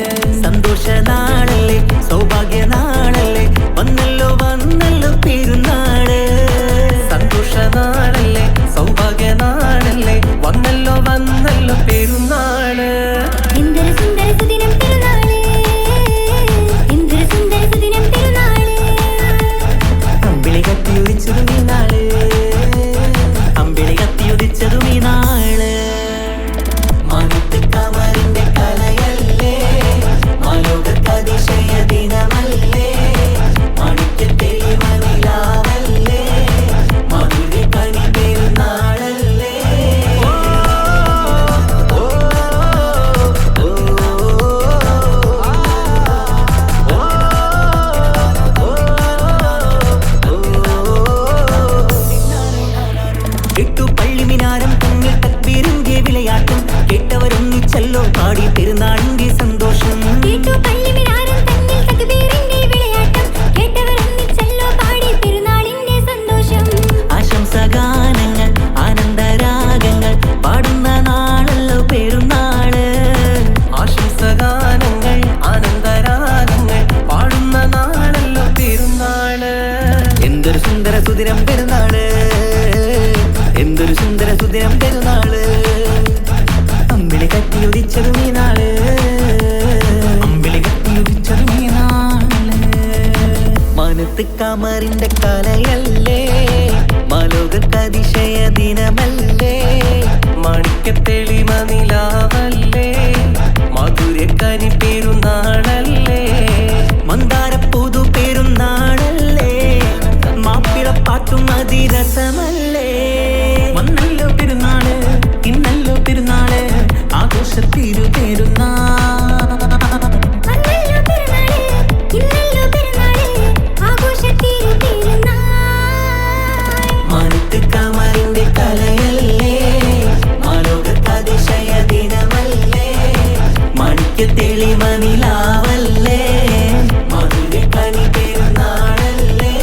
സന്തോഷ നാളല്ലേ സൗഭാഗ്യ നാളല്ലേ വന്നല്ലോ വന്നല്ലോ പെരുന്നാള് സന്തോഷ നാളല്ലേ സൗഭാഗ്യ നാളല്ലേ വന്നല്ലോ വന്നല്ലോ പെരുന്നാള് എന്തൊരു സുന്ദര സുദിനം പെരുന്നാള് എന്തൊരു സുന്ദര സുദിനം പെരുന്നാള് അമ്പിളി കത്തിയുദിച്ചതും ഈ നാള് അമ്പിളി കത്തിയുദിച്ചതും ഈ നാള് മനത്ത് കമറിന്റെ കലയല്ലേ മാലോകർക്ക് അതിശയ ദിനമല്ലേ മാണിക്യത്തെളിമ നിലാവല്ലേ മധുരക്കനി പെരുന്നാളല്ലേ എട്ടു പള്ളിമിനാരം തമ്മിൽ തക്ബീറിന്റെ വിളയാട്ടം കേട്ടവരൊന്നിച്ചല്ലോ പാടി പെരുന്നാളിന്റെ സന്തോഷം കേട്ടു പള്ളിമിനാരം തന്നിൽ തക്ബീറിന്റെ വിളയാട്ടം കേട്ടവരൊന്നിച്ചല്ലോ പാടി പെരുന്നാളിന്റെ സന്തോഷം ആശംസഗാനങ്ങൾ ആനന്ദരാഗങ്ങൾ പാടുന്ന നാളല്ലോ പെരുന്നാള് ആശംസഗാനങ്ങൾ ആനന്ദരാഗങ്ങൾ പാടുന്ന നാളല്ലോ പെരുന്നാള് എന്തൊരു സുന്ദര സുദിനം പെരുന്നാള് എന്തൊരു സുന്ദര സുദിനം പെരുന്നാള് അമ്പിളി കത്തിയുദിച്ചതും ഈ നാള് അമ്പിളി കത്തിയുദിച്ചതും ഈ നാള് മനത്ത് കമറിന്റെ കലയല്ലേ മാലോകർക്ക് അതിശയ ദിനമല്ലേ മാണിക്യത്തെളിമ നിലാവല്ലേ മധുരക്കനി പെരുന്നാളല്ലേ മന്ദാര പുതു പെരുന്നാളല്ലേ മാപ്പിളപ്പാട്ടും അതിരസമല്ലേ വന്നല്ലോ പെരുന്നാള് ഇന്നല്ലോ പെരുന്നാള് ആഘോഷത്തിരു പെരുന്നാൾ വന്നല്ലോ പെരുന്നാള് ഇന്നല്ലോ പെരുന്നാള് ആഘോഷത്തിരു പെരുന്നാൾ മനത്ത് കമറിന്റെ കലയല്ലേ മാലോകർക്ക് അതിശയ ദിനമല്ലേ മാണിക്യത്തെളിമ നിലാവല്ലേ മധുരക്കനി പെരുന്നാളല്ലേ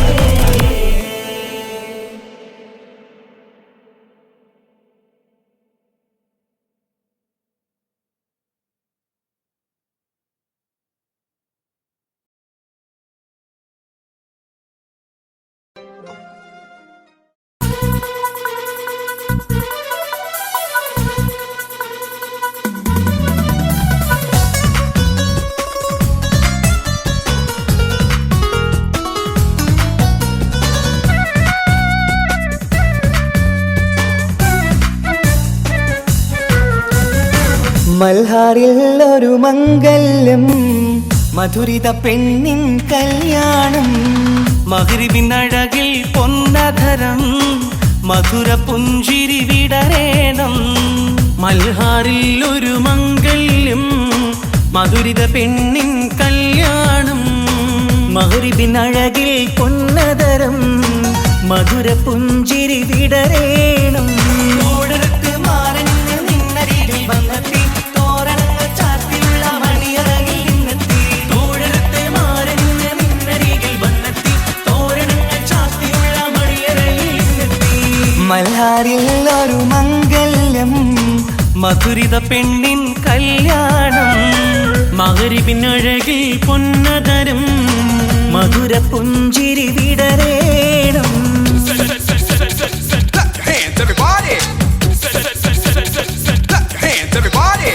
മൽഹാറിൽ ഒരു മംഗല്യം മധുരിത പെണ്ണിൻ കല്യാണം മഗ്രിബിനഴകിൽ പൊന്നധരം മധുര പുഞ്ചിരി വിടരേണം മൽഹാറിൽ ഒരു മംഗല്യം മധുരിത പെണ്ണിൻ കല്യാണം മഗ്രിബിനഴകിൽ പൊന്നധരം മധുര പുഞ്ചിരി വിടരേണം ഓടരത്ത് മാറഞ്ഞ് നിന്നരികിൽ വന്നെത്തി തോരണങ്ങൾ ചാത്തിയുള്ള മണിയറകിൽ നിന്നെത്തി തോടരത്ത് മാറഞ്ഞ് നിന്നരികിൽ വന്നെത്തി തോരണങ്ങൾ ചാത്തിയുള്ള മണിയറകിൽ നിന്നെത്തി മൽഹാറിൽ ഒരു മംഗല്യം മധുരിത പെണ്ണിൻ കല്യാണം മഗ്രിബിനഴകിൽ പൊന്നതരം മധുര പുഞ്ചിരി വിടരേണം. Clap your hands, everybody. Clap your hands, everybody.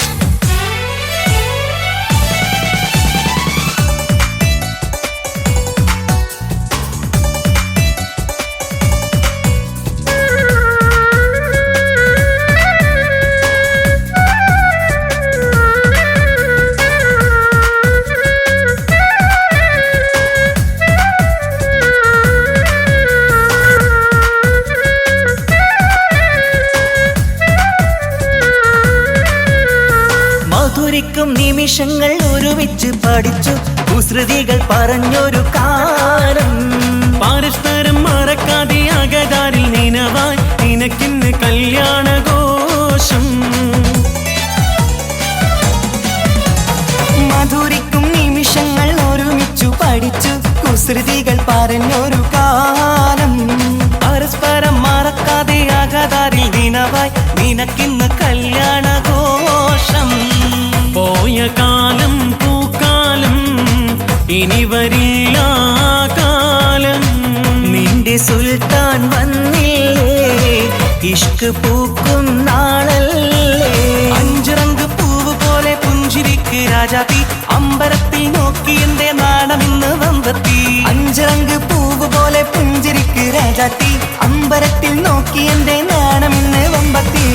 മധുരിക്കും നിമിഷങ്ങൾ ഒരുമിച്ച് പഠിച്ചു, കുസൃതികൾ പറഞ്ഞൊരു കാലം. പരസ്പരം മറക്കാതെ അകതാരിൽ നിനവായി നിനക്കിന്ന് കല്യാണഘോഷം. മധുരിക്കും നിമിഷങ്ങൾ ഒരുമിച്ചു പഠിച്ചു, കുസൃതികൾ പറഞ്ഞൊരു കാലം. പരസ്പരം മറക്കാതെ അകതാരിൽ നിനവായി നിനക്കിന്ന് കല്യാണഘോഷം. പോയ കാലം പൂക്കാലം ഇനി വരില്ല കാലം. നിന്റെ സുൽത്താൻ വന്നില്ലേ, ഇഷ്ക് പൂക്കും നാളല്ലേ. അഞ്ചിറങ്ക് പൂവ് പോലെ പുഞ്ചിരിക്ക് രാജാത്തി, അമ്പരത്തിൽ നോക്കി എന്റെ നാണമിന്ന് വമ്പത്തി. അഞ്ചിറങ്ക് പൂവ് പോലെ പുഞ്ചിരിക്ക് രാജാത്തി, അമ്പരത്തിൽ നോക്കി എന്റെ നാണമിന്ന് വമ്പത്തി.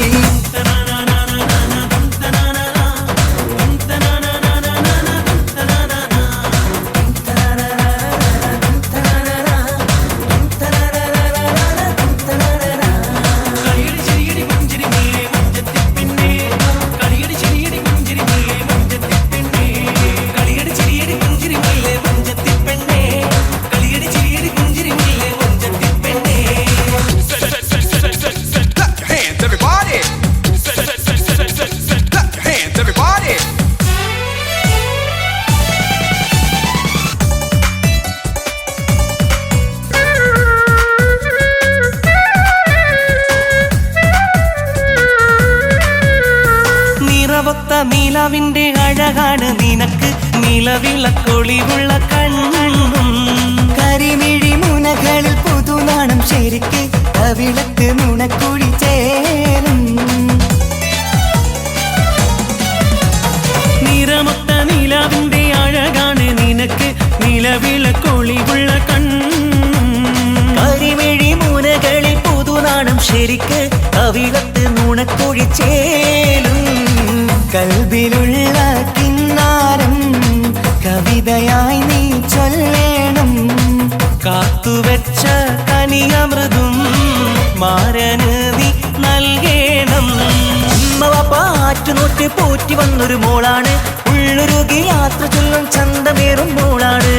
നിലവിന്റെ അഴകാണ് നിനക്ക്, നിലവിളക്കൊളിവുള്ള കണ്ണും. കരിമിഴി മുനകളിൽ പുതുനാണം ശരിക്ക്, കവിളത്ത് നുണക്കുഴി ചേരും. നിറമൊത്ത നിലവിന്റെ അഴകാണ് നിനക്ക്, നിലവിളക്കൊളിവുള്ള കണ്ണും. കരിമിഴി മുനകളിൽ പുതുനാണം ശരിക്ക്, കവിളത്ത് നുണക്കുഴി ചേരും. കൽബിലുള്ള കിന്നാരം കവിതയായി നീ ചൊല്ലേണം. കാത്തുവെച്ച കനിയമൃദും മാരന് നീ നൽകേണം. പാറ്റുനോട്ട് പോറ്റി വന്നൊരു മോളാണ്, ഉള്ളൊരുകി യാത്ര ചൊല്ലും ചന്തമേറും മോളാണ്.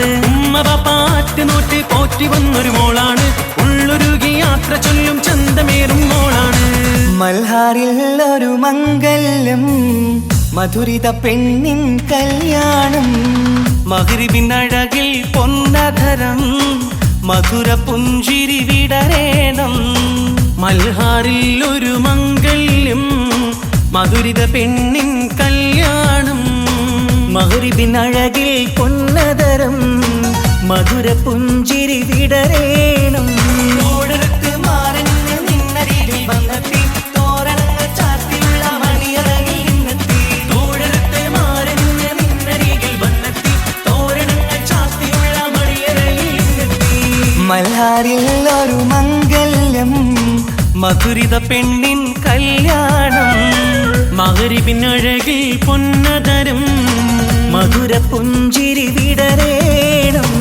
പാറ്റുനോട്ട് പോറ്റി വന്നൊരു മോളാണ്, ഉള്ളൊരുകി യാത്ര ചൊല്ലും ചന്തമേറും മോളാണ്. മൽഹാറിൽ ഒരു മംഗല്യം, മധുരിത പെണ്ണിൻ കല്യാണം. മഗ്രിബിൻ അഴകിൽ പൊന്നധരം, മധുര പുഞ്ചിരി വിടരേണം. മൽഹാറിൽ ഒരു മംഗല്യം, മധുരിത പെണ്ണിൻ കല്യാണം. മഗ്രിബിൻ അഴകിൽ പൊന്നധരം, മധുര പുഞ്ചിരി വിടരേണം. ഓടരത്ത് മാറഞ്ഞ് നിന്നരികിൽ വന്നെത്തി, തോരണങ്ങൾ ചാർത്തിയുള്ള മണിയറകിൽ നിന്നെത്തി. തോടരത്ത് മാറഞ്ഞ് നിന്നരികിൽ വന്നെത്തി, തോരണങ്ങൾ ചാർത്തിയുള്ള മണിയറകിൽ നിന്നെത്തി. മൽഹാറിൽ ഒരു മംഗല്യം, മധുരിത പെണ്ണിൻ കല്യാണം. മഗ്രിബിൻ അഴകിൽ പൊന്നധരം, മധുര പുഞ്ചിരി വിടരേണം.